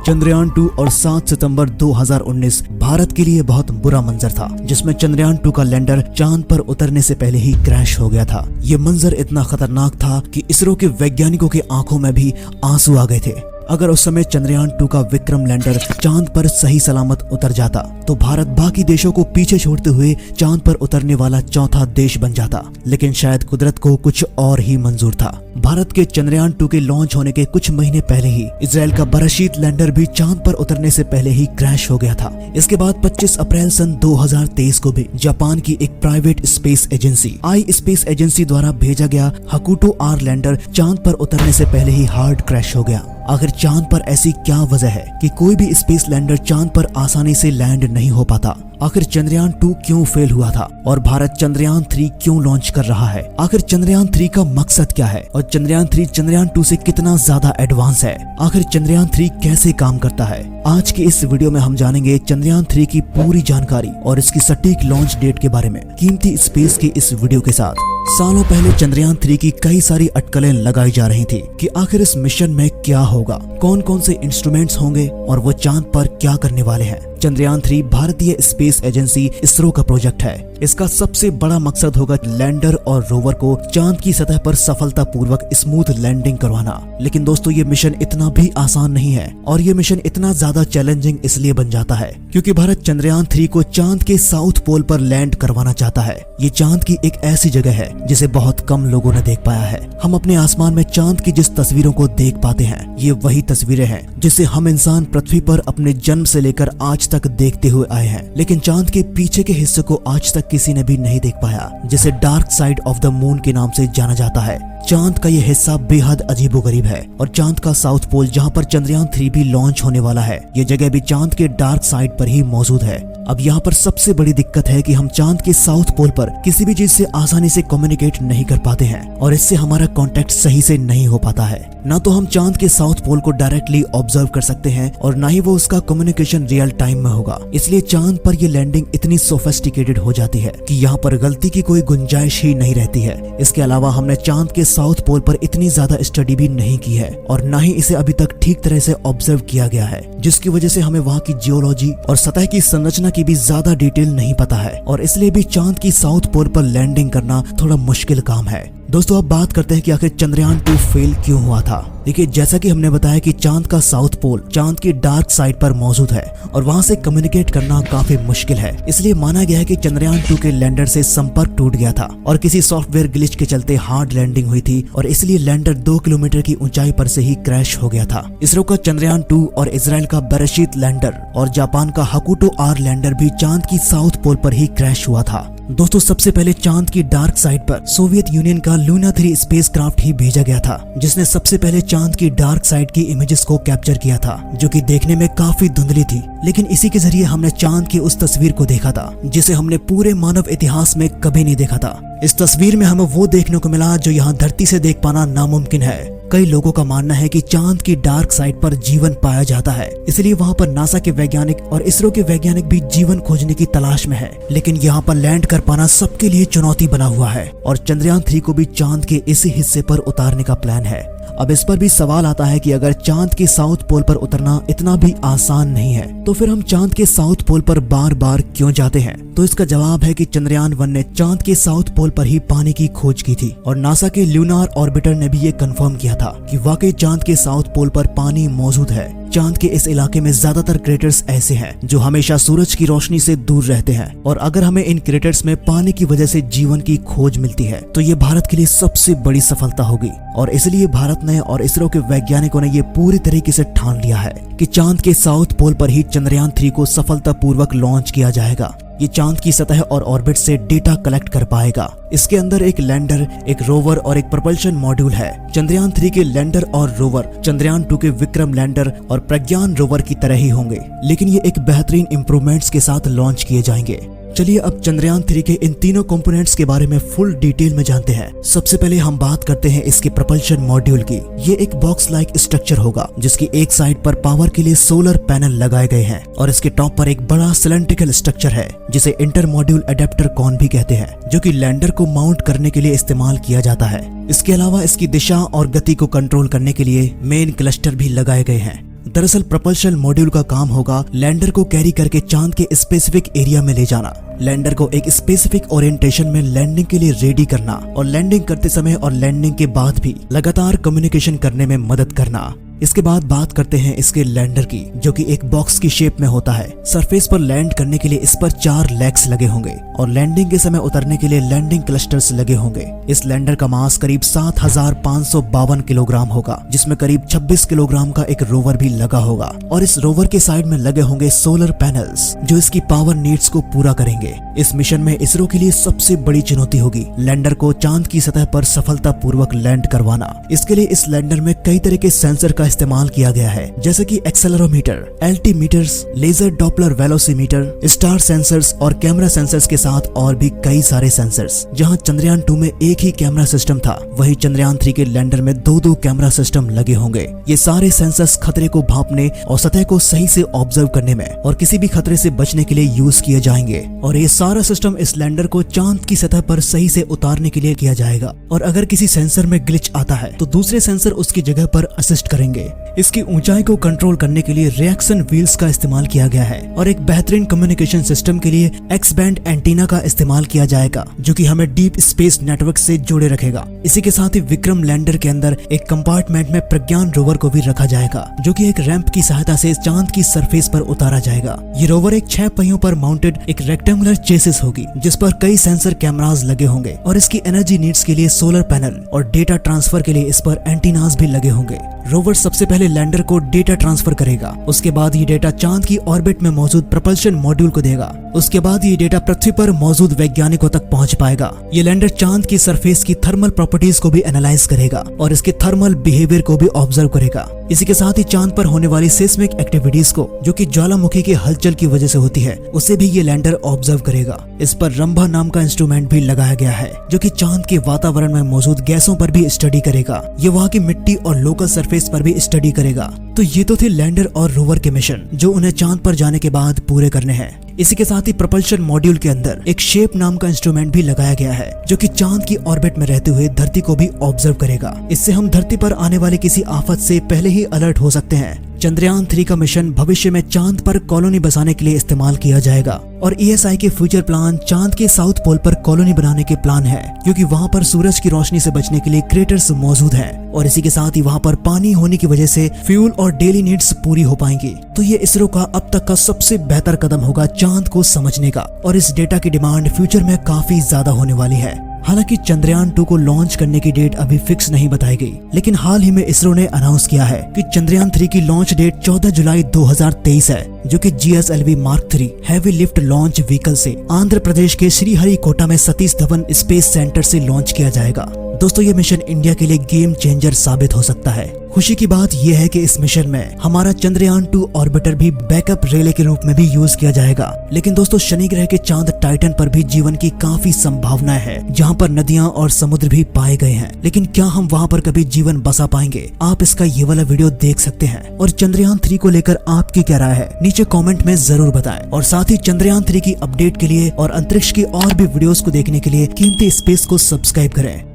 चंद्रयान 2 और 7 सितंबर 2019 भारत के लिए बहुत बुरा मंजर था, जिसमें चंद्रयान 2 का लैंडर चांद पर उतरने से पहले ही क्रैश हो गया था। ये मंजर इतना खतरनाक था कि इसरो के वैज्ञानिकों की आंखों में भी आंसू आ गए थे। अगर उस समय चंद्रयान 2 का विक्रम लैंडर चांद पर सही सलामत उतर जाता तो भारत बाकी देशों को पीछे छोड़ते हुए चांद पर उतरने वाला चौथा देश बन जाता। लेकिन शायद कुदरत को कुछ और ही मंजूर था। भारत के चंद्रयान 2 के लॉन्च होने के कुछ महीने पहले ही इजराइल का बराशीत लैंडर भी चांद पर उतरने से पहले ही क्रैश हो गया था। इसके बाद 25 अप्रैल सन 2023 को भी जापान की एक प्राइवेट स्पेस एजेंसी आई स्पेस एजेंसी द्वारा भेजा गया हकुटो आर लैंडर चांद पर उतरने से पहले ही हार्ड क्रैश हो गया। आखिर चांद पर ऐसी क्या वजह है कि कोई भी स्पेस लैंडर चांद पर आसानी से लैंड नहीं हो पाता? आखिर चंद्रयान 2 क्यों फेल हुआ था और भारत चंद्रयान 3 क्यों लॉन्च कर रहा है? आखिर चंद्रयान 3 का मकसद क्या है और चंद्रयान 3 चंद्रयान 2 से कितना ज्यादा एडवांस है? आखिर चंद्रयान 3 कैसे काम करता है? आज की इस वीडियो में हम जानेंगे चंद्रयान 3 की पूरी जानकारी और इसकी सटीक लॉन्च डेट के बारे में कीमती स्पेस की इस वीडियो के साथ। सालों पहले चंद्रयान 3 की कई सारी अटकलें लगाई जा रही थी कि आखिर इस मिशन में क्या होगा, कौन कौन से इंस्ट्रूमेंट्स होंगे और वो चांद पर क्या करने वाले हैं। चंद्रयान 3 भारतीय स्पेस एजेंसी इसरो का प्रोजेक्ट है। इसका सबसे बड़ा मकसद होगा लैंडर और रोवर को चांद की सतह पर सफलतापूर्वक स्मूथ लैंडिंग करवाना। लेकिन दोस्तों, ये मिशन इतना भी आसान नहीं है और ये मिशन इतना ज्यादा चैलेंजिंग इसलिए बन जाता है क्योंकि भारत चंद्रयान 3 को चांद के साउथ पोल पर लैंड करवाना चाहता है। ये चांद की एक ऐसी जगह है जिसे बहुत कम लोगों ने देख पाया है। हम अपने आसमान में चांद की जिस तस्वीरों को देख पाते हैं, ये वही तस्वीरें हैं जिसे हम इंसान पृथ्वी पर अपने जन्म से लेकर आज तक देखते हुए आए हैं। लेकिन चांद के पीछे के हिस्से को आज तक किसी ने भी नहीं देख पाया, जिसे dark side of the moon के नाम से जाना जाता है। चांद का ये हिस्सा बेहद अजीबोगरीब है और चांद का साउथ पोल, जहां पर चंद्रयान 3 भी लॉन्च होने वाला है, ये जगह भी चांद के डार्क साइड पर ही मौजूद है। अब यहाँ पर सबसे बड़ी दिक्कत है कि हम चांद के साउथ पोल पर किसी भी चीज से आसानी से कम्युनिकेट नहीं कर पाते हैं और इससे हमारा कांटेक्ट सही से नहीं हो पाता है। ना तो हम चांद के साउथ पोल को डायरेक्टली ऑब्जर्व कर सकते हैं और ना ही वो उसका कम्युनिकेशन रियल टाइम में होगा। इसलिए चांद पर ये लैंडिंग इतनी सोफिस्टिकेटेड हो जाती है कि यहाँ पर गलती की कोई गुंजाइश ही नहीं रहती है। इसके अलावा हमने चांद के साउथ पोल पर इतनी ज्यादा स्टडी भी नहीं की है और ना ही इसे अभी तक ठीक तरह से ऑब्जर्व किया गया है, जिसकी वजह से हमें वहाँ की जियोलॉजी और सतह की संरचना की भी ज्यादा डिटेल नहीं पता है और इसलिए भी चांद की साउथ पोल पर लैंडिंग करना थोड़ा मुश्किल काम है। दोस्तों, अब बात करते हैं कि आखिर चंद्रयान 2 फेल क्यों हुआ था। देखिए, जैसा कि हमने बताया कि चांद का साउथ पोल चांद की डार्क साइड पर मौजूद है और वहां से कम्युनिकेट करना काफी मुश्किल है। इसलिए माना गया है कि चंद्रयान 2 के लैंडर से संपर्क टूट गया था और किसी सॉफ्टवेयर ग्लिच के चलते हार्ड लैंडिंग हुई थी और इसलिए लैंडर 2 किलोमीटर की ऊंचाई पर से ही क्रैश हो गया था। इसरो का चंद्रयान 2 और इजराइल का बराशीत लैंडर और जापान का हकुटो आर लैंडर भी चांद की साउथ पोल पर ही क्रैश हुआ था। दोस्तों, सबसे पहले चांद की डार्क साइड पर सोवियत यूनियन का लूना 3 स्पेसक्राफ्ट ही भेजा गया था, जिसने सबसे पहले चांद की डार्क साइड की इमेजेस को कैप्चर किया था, जो कि देखने में काफी धुंधली थी। लेकिन इसी के जरिए हमने चांद की उस तस्वीर को देखा था जिसे हमने पूरे मानव इतिहास में कभी नहीं देखा था। इस तस्वीर में हमें वो देखने को मिला जो यहाँ धरती से देख पाना नामुमकिन है। कई लोगों का मानना है कि चांद की डार्क साइड पर जीवन पाया जाता है, इसलिए वहाँ पर नासा के वैज्ञानिक और इसरो के वैज्ञानिक भी जीवन खोजने की तलाश में है। लेकिन यहाँ पर लैंड कर पाना सबके लिए चुनौती बना हुआ है और चंद्रयान 3 को भी चांद के इसी हिस्से पर उतारने का प्लान है। अब इस पर भी सवाल आता है कि अगर चांद के साउथ पोल पर उतरना इतना भी आसान नहीं है तो फिर हम चांद के साउथ पोल पर बार बार क्यों जाते हैं? तो इसका जवाब है कि चंद्रयान 1 ने चांद के साउथ पोल पर ही पानी की खोज की थी और नासा के ल्यूनार ऑर्बिटर ने भी ये कंफर्म किया था कि वाकई चांद के साउथ पोल पर पानी मौजूद है। चांद के इस इलाके में ज्यादातर क्रेटर्स ऐसे हैं जो हमेशा सूरज की रोशनी से दूर रहते हैं और अगर हमें इन क्रेटर्स में पानी की वजह से जीवन की खोज मिलती है तो ये भारत के लिए सबसे बड़ी सफलता होगी और इसलिए भारत ने और इसरो के वैज्ञानिकों ने ये पूरी तरीके से ठान लिया है कि चांद के साउथ पोल पर ही चंद्रयान 3 को सफलतापूर्वक लॉन्च किया जाएगा। ये चांद की सतह और ऑर्बिट से डेटा कलेक्ट कर पाएगा। इसके अंदर एक लैंडर, एक रोवर और एक प्रोपल्शन मॉड्यूल है। चंद्रयान 3 के लैंडर और रोवर चंद्रयान 2 के विक्रम लैंडर और प्रज्ञान रोवर की तरह ही होंगे, लेकिन ये एक बेहतरीन इंप्रूवमेंट्स के साथ लॉन्च किए जाएंगे। चलिए अब चंद्रयान 3 के इन तीनों कंपोनेंट्स के बारे में फुल डिटेल में जानते हैं। सबसे पहले हम बात करते हैं इसके प्रोपल्शन मॉड्यूल की। ये एक बॉक्स लाइक स्ट्रक्चर होगा जिसकी एक साइड पर पावर के लिए सोलर पैनल लगाए गए हैं और इसके टॉप पर एक बड़ा सिलेंड्रिकल स्ट्रक्चर है जिसे इंटर मॉड्यूल अडेप्टर कॉन भी कहते हैं, जो कि लैंडर को माउंट करने के लिए इस्तेमाल किया जाता है। इसके अलावा इसकी दिशा और गति को कंट्रोल करने के लिए मेन क्लस्टर भी लगाए गए हैं। दरअसल propulsion मॉड्यूल का काम होगा लैंडर को कैरी करके चांद के स्पेसिफिक एरिया में ले जाना, लैंडर को एक स्पेसिफिक ओरिएंटेशन में लैंडिंग के लिए रेडी करना और लैंडिंग करते समय और लैंडिंग के बाद भी लगातार कम्युनिकेशन करने में मदद करना। इसके बाद बात करते हैं इसके लैंडर की, जो कि एक बॉक्स की शेप में होता है। सरफेस पर लैंड करने के लिए इस पर 4 लेग्स लगे होंगे और लैंडिंग के समय उतरने के लिए लैंडिंग क्लस्टर्स लगे होंगे। इस लैंडर का मास करीब 7552 किलोग्राम होगा, जिसमें करीब 26 किलोग्राम का एक रोवर भी लगा होगा और इस रोवर के साइड में लगे होंगे सोलर पैनल्स जो इसकी पावर नीड्स को पूरा करेंगे। इस मिशन में इसरो के लिए सबसे बड़ी चुनौती होगी लैंडर को चांद की सतह पर सफलतापूर्वक लैंड करवाना। इसके लिए इस लैंडर में कई तरह के सेंसर का इस्तेमाल किया गया है, जैसे कि accelerometer, altimeters, laser Doppler velocimeter, star sensors और कैमरा सेंसर्स के साथ और भी कई सारे सेंसर्स। जहां चंद्रयान 2 में एक ही कैमरा सिस्टम था, वहीं चंद्रयान 3 के लैंडर में 2-2 कैमरा सिस्टम लगे होंगे। ये सारे सेंसर्स खतरे को भांपने और सतह को सही से ऑब्जर्व करने में और किसी भी खतरे से बचने के लिए यूज किए जाएंगे और ये सारा सिस्टम इस लैंडर को चांद की सतह पर सही से उतारने के लिए किया जाएगा। और अगर किसी सेंसर में ग्लिच आता है तो दूसरे सेंसर उसकी जगह पर असिस्ट करेंगे। इसकी ऊंचाई को कंट्रोल करने के लिए रिएक्शन व्हील्स का इस्तेमाल किया गया है और एक बेहतरीन कम्युनिकेशन सिस्टम के लिए एक्स बैंड एंटीना का इस्तेमाल किया जाएगा, जो कि हमें डीप स्पेस नेटवर्क से जोड़े रखेगा। इसी के साथ ही विक्रम लैंडर के अंदर एक कंपार्टमेंट में प्रज्ञान रोवर को भी रखा जाएगा, जो कि एक रैंप की सहायता से चांद की सरफेस पर उतारा जाएगा। ये रोवर एक 6 पहियों पर माउंटेड एक रेक्टेंगुलर चेसिस होगी, जिस पर कई सेंसर कैमरास लगे होंगे और इसकी एनर्जी नीड्स के लिए सोलर पैनल और डेटा ट्रांसफर के लिए इस पर एंटीनास भी लगे होंगे। रोवर सबसे पहले लैंडर को डेटा ट्रांसफर करेगा, उसके बाद ये डेटा चांद की ऑर्बिट में मौजूद प्रपल्शन मॉड्यूल को देगा। उसके बाद ये डेटा पृथ्वी पर मौजूद वैज्ञानिकों तक पहुंच पाएगा। ये लैंडर चांद की सरफेस की थर्मल प्रॉपर्टीज को भी एनालाइज करेगा और इसके थर्मल बिहेवियर को भी ऑब्जर्व करेगा। इसी के साथ ही चांद पर होने वाली सेस्मिक एक्टिविटीज को, जो कि ज्वालामुखी की हलचल की वजह से होती है, उसे भी ये लैंडर ऑब्जर्व करेगा। इस पर रंभा नाम का इंस्ट्रूमेंट भी लगाया गया है, जो कि चांद के वातावरण में मौजूद गैसों पर भी स्टडी करेगा। ये वहाँ की मिट्टी और लोकल सरफेस पर भी स्टडी करेगा। तो ये तो थे लैंडर और रोवर के मिशन, जो उन्हें चांद पर जाने के बाद पूरे करने हैं। इसी के साथ ही प्रपल्शन मॉड्यूल के अंदर एक शेप नाम का इंस्ट्रूमेंट भी लगाया गया है, जो कि चांद की ऑर्बिट में रहते हुए धरती को भी ऑब्जर्व करेगा। इससे हम धरती पर आने वाले किसी आफत से पहले ही अलर्ट हो सकते हैं। चंद्रयान 3 का मिशन भविष्य में चांद पर कॉलोनी बसाने के लिए इस्तेमाल किया जाएगा और ESI के फ्यूचर प्लान चांद के साउथ पोल पर कॉलोनी बनाने के प्लान है, क्योंकि वहां पर सूरज की रोशनी से बचने के लिए क्रेटर्स मौजूद हैं और इसी के साथ ही वहां पर पानी होने की वजह से फ्यूल और डेली नीड्स पूरी हो पाएंगी। तो ये इसरो का अब तक का सबसे बेहतर कदम होगा चांद को समझने का और इस डेटा की डिमांड फ्यूचर में काफी ज्यादा होने वाली है। हालांकि चंद्रयान 2 को लॉन्च करने की डेट अभी फिक्स नहीं बताई गई, लेकिन हाल ही में इसरो ने अनाउंस किया है कि चंद्रयान 3 की लॉन्च डेट 14 जुलाई 2023 है, जो कि GSLV Mark 3 heavy lift launch vehicle से आंध्र प्रदेश के श्रीहरिकोटा में सतीश धवन स्पेस सेंटर से लॉन्च किया जाएगा। दोस्तों, ये मिशन इंडिया के लिए गेम चेंजर साबित हो सकता है। खुशी की बात यह है कि इस मिशन में हमारा चंद्रयान 2 ऑर्बिटर भी बैकअप रिले के रूप में भी यूज किया जाएगा। लेकिन दोस्तों, शनि ग्रह के चांद टाइटन पर भी जीवन की काफी संभावनाएं हैं, जहां पर नदियां और समुद्र भी पाए गए हैं। लेकिन क्या हम वहां पर कभी जीवन बसा पाएंगे? आप इसका ये वाला वीडियो देख सकते हैं। और चंद्रयान 3 को लेकर आपकी क्या राय है, नीचे कॉमेंट में जरूर बताएं। और साथ ही चंद्रयान 3 की अपडेट के लिए और अंतरिक्ष की और भी वीडियोस को देखने के लिए कीमती स्पेस को सब्सक्राइब करें।